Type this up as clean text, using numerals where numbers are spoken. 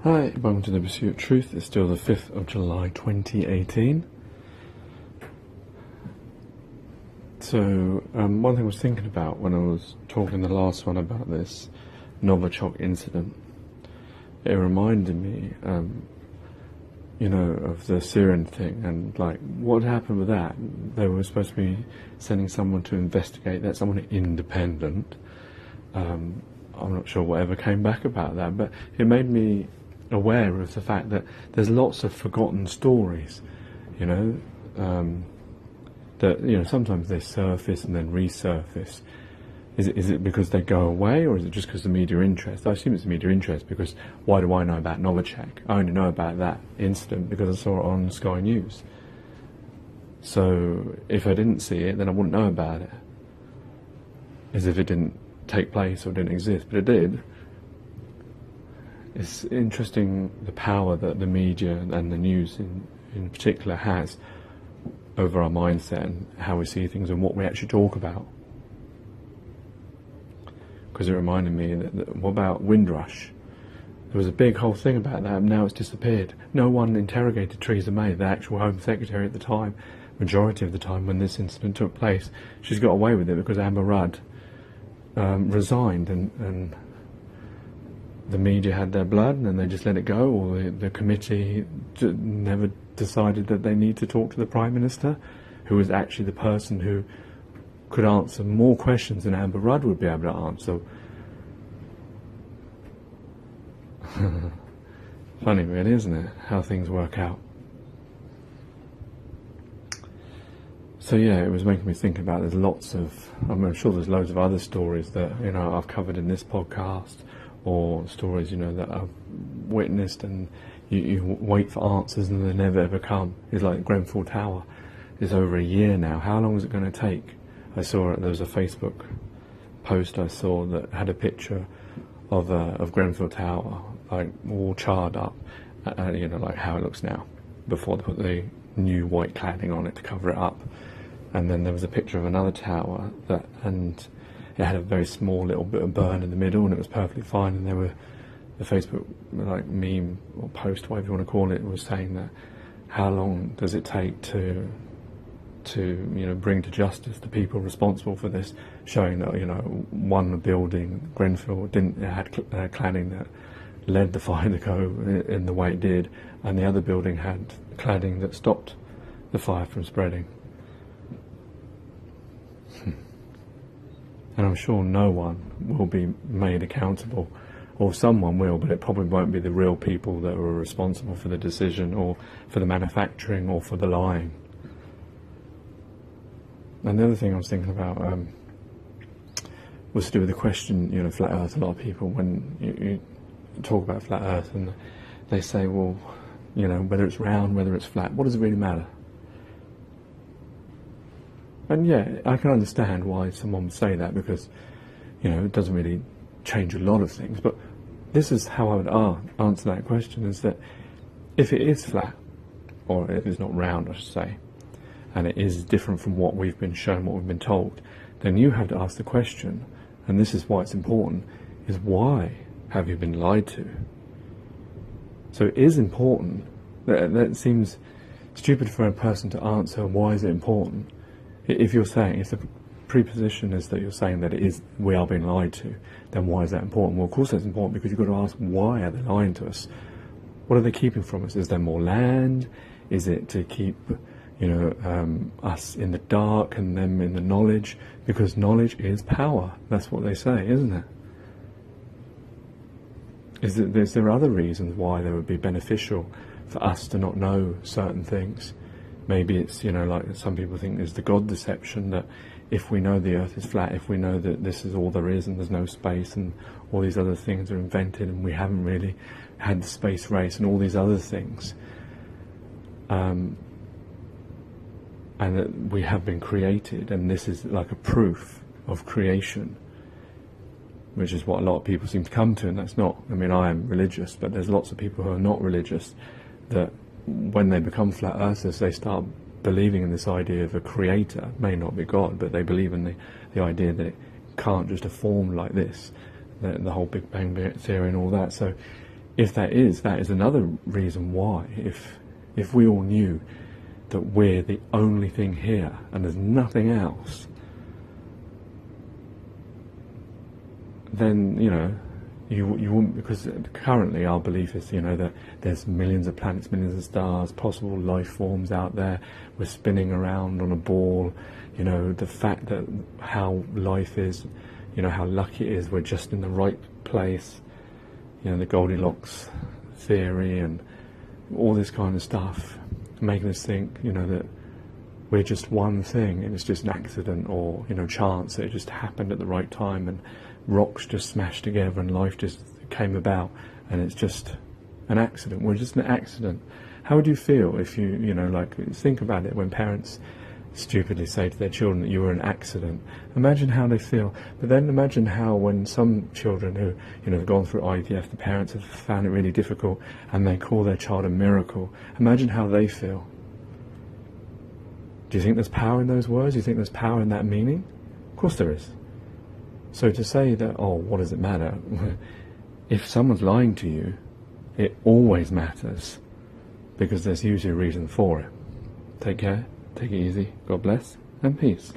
Hi, welcome to The Pursuit of Truth. It's still the 5th of July 2018. So, one thing I was thinking about when I was talking the last one about this Novichok incident, it reminded me, of the Syrian thing and like what happened with that. They were supposed to be sending someone to investigate that, someone independent. I'm not sure whatever came back about that, but it made me aware of the fact that there's lots of forgotten stories, that sometimes they surface and then resurface. Is it because they go away, or is it just because of media interest? I assume it's media interest, because why do I know about Novichok? I only know about that incident because I saw it on Sky News. So if I didn't see it, then I wouldn't know about it, as if it didn't take place or didn't exist, but it did. It's interesting the power that the media and the news in particular has over our mindset and how we see things and what we actually talk about. Because it reminded me that what about Windrush? There was a big whole thing about that, and now it's disappeared. No one interrogated Theresa May, the actual Home Secretary at the time, majority of the time when this incident took place. She's got away with it because Amber Rudd resigned, and the media had their blood and then they just let it go, or the committee never decided that they need to talk to the Prime Minister, who was actually the person who could answer more questions than Amber Rudd would be able to answer. Funny really, isn't it, how things work out. So yeah, it was making me think about there's lots of, I'm sure there's loads of other stories that I've covered in this podcast, or stories that I've witnessed, and you wait for answers and they never ever come. It's like Grenfell Tower. It's over a year now. How long is it going to take? I saw there was a Facebook post I saw that had a picture of Grenfell Tower, like all charred up, like how it looks now, before they put the new white cladding on it to cover it up. And then there was a picture of another tower and it had a very small little bit of burn in the middle, and it was perfectly fine. And there were the Facebook meme or post, whatever you want to call it, was saying that how long does it take to bring to justice the people responsible for this, showing that one building, Grenfell, had cladding that led the fire to go in the way it did, and the other building had cladding that stopped the fire from spreading. And I'm sure no one will be made accountable, or someone will, but it probably won't be the real people that were responsible for the decision, or for the manufacturing, or for the lying. And the other thing I was thinking about was to do with the question, flat Earth. A lot of people, when you talk about flat Earth, and they say, well, whether it's round, whether it's flat, what does it really matter? And yeah, I can understand why someone would say that, because, it doesn't really change a lot of things. But this is how I would answer that question, is that if it is flat, or if it's not round, I should say, and it is different from what we've been shown, what we've been told, then you have to ask the question, and this is why it's important, is why have you been lied to? So it is important. That seems stupid for a person to answer, why is it important? If you're saying, if the preposition is that you're saying that we are being lied to, then why is that important? Well, of course that's important, because you've got to ask, why are they lying to us? What are they keeping from us? Is there more land? Is it to keep, us in the dark and them in the knowledge? Because knowledge is power. That's what they say, isn't it? Is there other reasons why they would be beneficial for us to not know certain things? Maybe it's, like some people think there's the God deception, that if we know the earth is flat, if we know that this is all there is and there's no space and all these other things are invented and we haven't really had the space race and all these other things, and that we have been created, and this is like a proof of creation, which is what a lot of people seem to come to. And that's not, I am religious, but there's lots of people who are not religious that when they become flat earthers, they start believing in this idea of a creator. It may not be God, but they believe in the idea that it can't just have formed like this, the whole Big Bang theory and all that. So if that is another reason why, if we all knew that we're the only thing here and there's nothing else, then, you know, you wouldn't, because currently our belief is, you know, that there's millions of planets, millions of stars, possible life forms out there. We're spinning around on a ball. You know, the fact that how life is, you know, how lucky it is we're just in the right place. You know, the Goldilocks theory and all this kind of stuff, making us think, you know, that we're just one thing and it's just an accident or, you know, chance that it just happened at the right time and rocks just smashed together and life just came about and it's just an accident. We're just an accident. How would you feel if you know, like, think about it when parents stupidly say to their children that you were an accident? Imagine how they feel. But then imagine how when some children who, you know, have gone through IVF, the parents have found it really difficult and they call their child a miracle. Imagine how they feel. Do you think there's power in those words? Do you think there's power in that meaning? Of course there is. So to say that, oh, what does it matter? If someone's lying to you, it always matters, because there's usually a reason for it. Take care, take it easy, God bless, and peace.